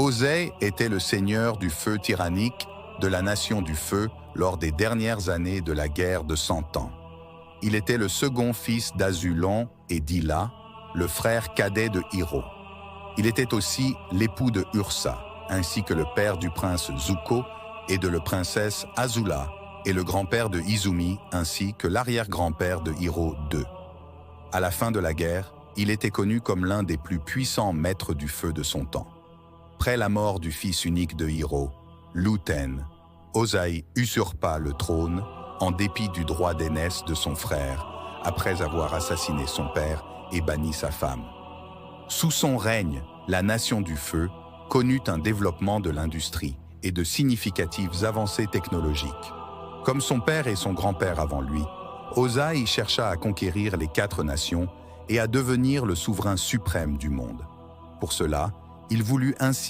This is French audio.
Osée était le seigneur du feu tyrannique de la nation du feu lors des dernières années de la guerre de 100 ans. Il était le second fils d'Azulon et d'Hila, le frère cadet de Hiro. Il était aussi l'époux de Ursa, ainsi que le père du prince Zuko et de la princesse Azula, et le grand-père de Izumi, ainsi que l'arrière-grand-père de Hiro II. À la fin de la guerre, il était connu comme l'un des plus puissants maîtres du feu de son temps. Après la mort du fils unique de Hiro, Luten, Ozai usurpa le trône en dépit du droit d'aînesse de son frère, après avoir assassiné son père et banni sa femme. Sous son règne, la nation du feu connut un développement de l'industrie et de significatives avancées technologiques. Comme son père et son grand-père avant lui, Ozai chercha à conquérir les 4 nations et à devenir le souverain suprême du monde. Pour cela, il voulut ainsi